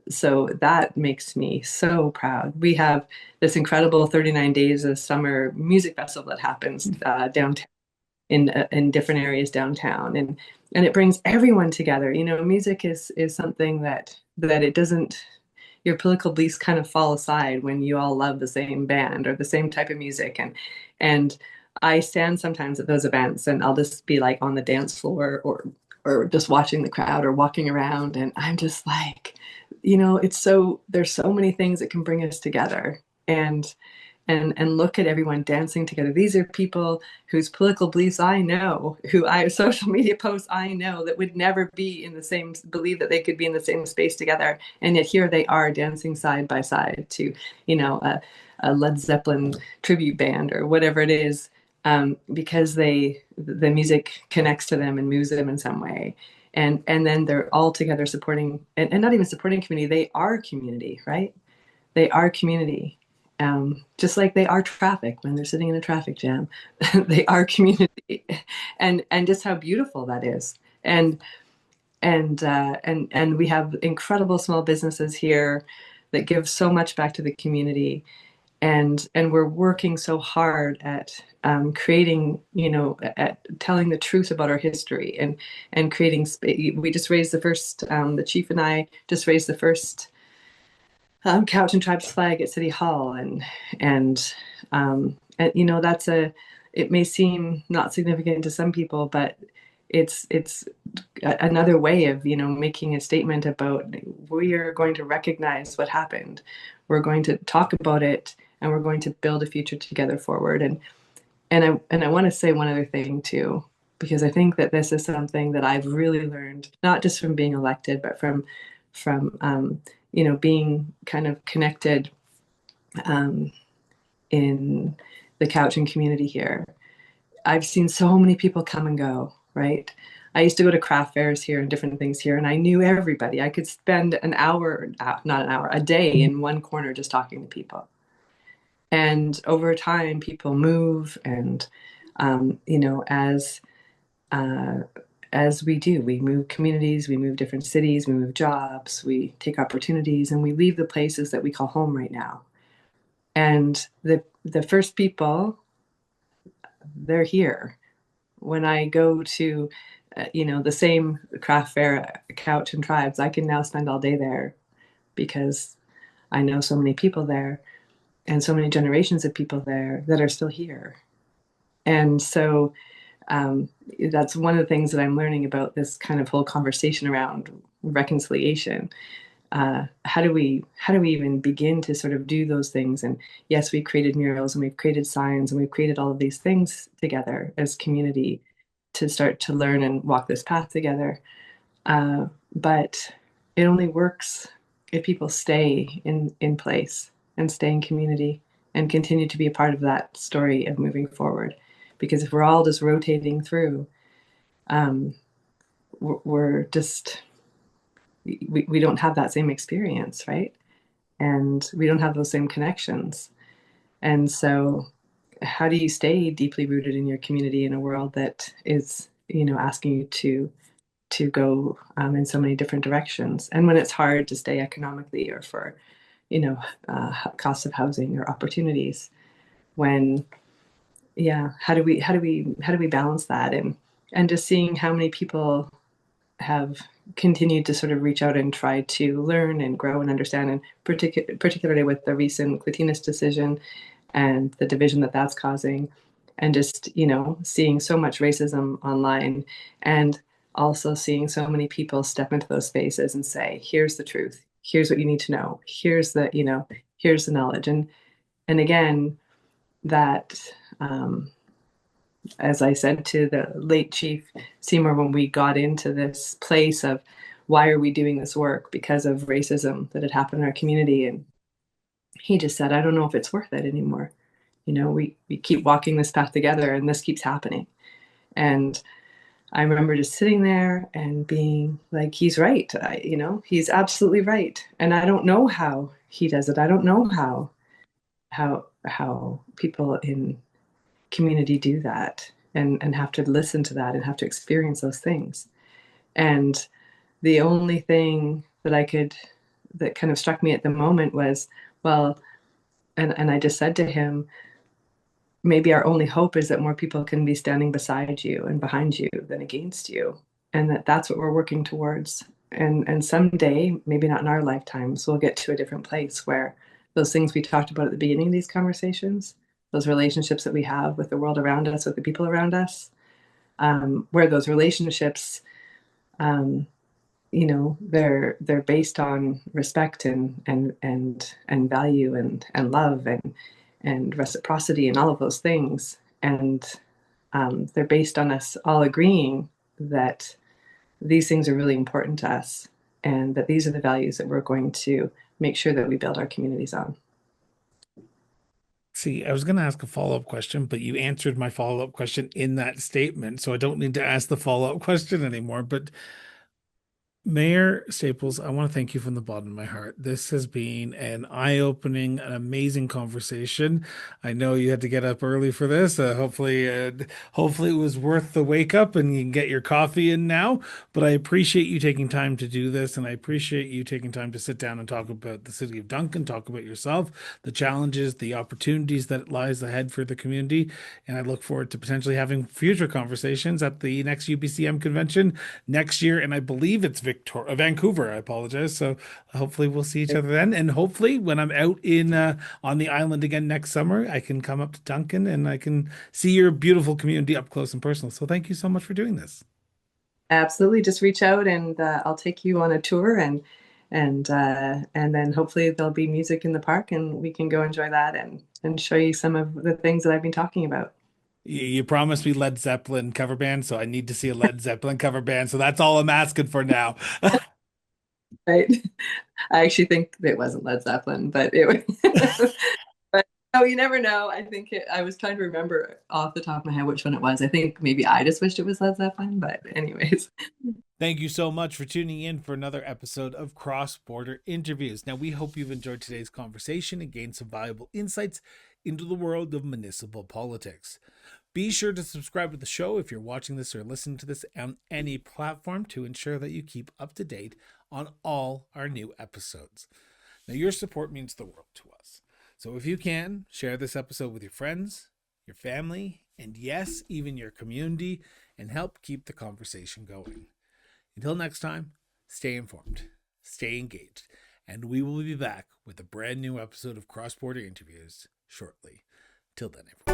So that makes me so proud. We have this incredible 39 days of summer music festival that happens downtown in different areas downtown, and it brings everyone together. You know, music is something that it doesn't, your political beliefs kind of fall aside when you all love the same band or the same type of music. And I stand sometimes at those events and I'll just be like on the dance floor or just watching the crowd or walking around, and I'm just like, you know, it's so, there's so many things that can bring us together. And look at everyone dancing together. These are people whose political beliefs I know, who I social media posts I know that would never be in the same, believe that they could be in the same space together, and yet here they are dancing side by side to, you know, a Led Zeppelin tribute band or whatever it is, because the music connects to them and moves them in some way. And then they're all together supporting, and not even supporting community, they are community, right? They are community. Just like they are traffic when they're sitting in a traffic jam. They are community, and just how beautiful that is. And we have incredible small businesses here that give so much back to the community, and we're working so hard at creating, you know, at telling the truth about our history, and creating space. We just raised the first, the chief and I just raised the first Cowichan Tribe's flag at City Hall, and you know, that's a, it may seem not significant to some people, but it's another way of, you know, making a statement about, we are going to recognize what happened, we're going to talk about it, and we're going to build a future together forward. And I want to say one other thing too, because I think that this is something that I've really learned, not just from being elected, but from you know, being kind of connected um, in the Cowichan community here. I've seen so many people come and go, right? I used to go to craft fairs here and different things here, and I knew everybody. I could spend an hour, not an hour, a day in one corner just talking to people. And over time, people move, and you know, uh, as we do, we move communities, we move different cities, we move jobs, we take opportunities, and we leave the places that we call home right now. And the first people, they're here. When I go to, you know, the same craft fair, Cowichan Tribes, I can now spend all day there because I know so many people there and so many generations of people there that are still here. And so um, that's one of the things that I'm learning about this kind of whole conversation around reconciliation. How do we even begin to sort of do those things? And yes, we created murals and we've created signs and we've created all of these things together as community to start to learn and walk this path together. But it only works if people stay in place and stay in community and continue to be a part of that story of moving forward. Because if we're all just rotating through, um, we're just, we don't have that same experience, right? And we don't have those same connections. And so, how do you stay deeply rooted in your community in a world that is, you know, asking you to go in so many different directions? And when it's hard to stay economically, or for, you know, cost of housing or opportunities, when, yeah, how do we balance that? And just seeing how many people have continued to sort of reach out and try to learn and grow and understand, and particularly with the recent Clatinas decision and the division that that's causing, and just, you know, seeing so much racism online, and also seeing so many people step into those spaces and say, here's the truth, here's what you need to know, here's the, you know, here's the knowledge. And again, that as I said to the late Chief Seymour, when we got into this place of why are we doing this work, because of racism that had happened in our community, and he just said, I don't know if it's worth it anymore. You know, we keep walking this path together and this keeps happening. And I remember just sitting there and being like, he's right. You know, he's absolutely right. And I don't know how he does it. I don't know how people in community do that, and have to listen to that and have to experience those things. And the only thing that I could that kind of struck me at the moment was, well, and I just said to him, maybe our only hope is that more people can be standing beside you and behind you than against you, and that's what we're working towards. And someday, maybe not in our lifetimes, we'll get to a different place where those things we talked about at the beginning of these conversations, those relationships that we have with the world around us, with the people around us, where those relationships, um, they're based on respect and value and love and reciprocity and all of those things. And they're based on us all agreeing that these things are really important to us and that these are the values that we're going to make sure that we build our communities on. See, I was going to ask a follow-up question, but you answered my follow-up question in that statement, so I don't need to ask the follow-up question anymore. But Mayor Staples, I want to thank you from the bottom of my heart. This has been an eye-opening, an amazing conversation. I know you had to get up early for this. Hopefully it was worth the wake up and you can get your coffee in now. But I appreciate you taking time to do this, and I appreciate you taking time to sit down and talk about the City of Duncan, talk about yourself, the challenges, the opportunities that lies ahead for the community. And I look forward to potentially having future conversations at the next UBCM convention next year. And I believe it's Vancouver. I apologize. So hopefully we'll see each other then. And hopefully when I'm out in on the island again next summer, I can come up to Duncan and I can see your beautiful community up close and personal. So thank you so much for doing this. Absolutely, just reach out and I'll take you on a tour and then hopefully there'll be music in the park and we can go enjoy that and show you some of the things that I've been talking about. You promised me Led Zeppelin cover band, so I need to see a Led Zeppelin cover band. So that's all I'm asking for now. Right? I actually think it wasn't Led Zeppelin, but it was. But oh, you never know. I was trying to remember off the top of my head which one it was. I think maybe I just wished it was Led Zeppelin, but anyways. Thank you so much for tuning in for another episode of Cross Border Interviews. Now, we hope you've enjoyed today's conversation and gained some valuable insights into the world of municipal politics. Be sure to subscribe to the show if you're watching this or listening to this on any platform to ensure that you keep up to date on all our new episodes. Now, your support means the world to us. So if you can, share this episode with your friends, your family, and yes, even your community, and help keep the conversation going. Until next time, stay informed, stay engaged, and we will be back with a brand new episode of Cross Border Interviews shortly. Till then, everyone.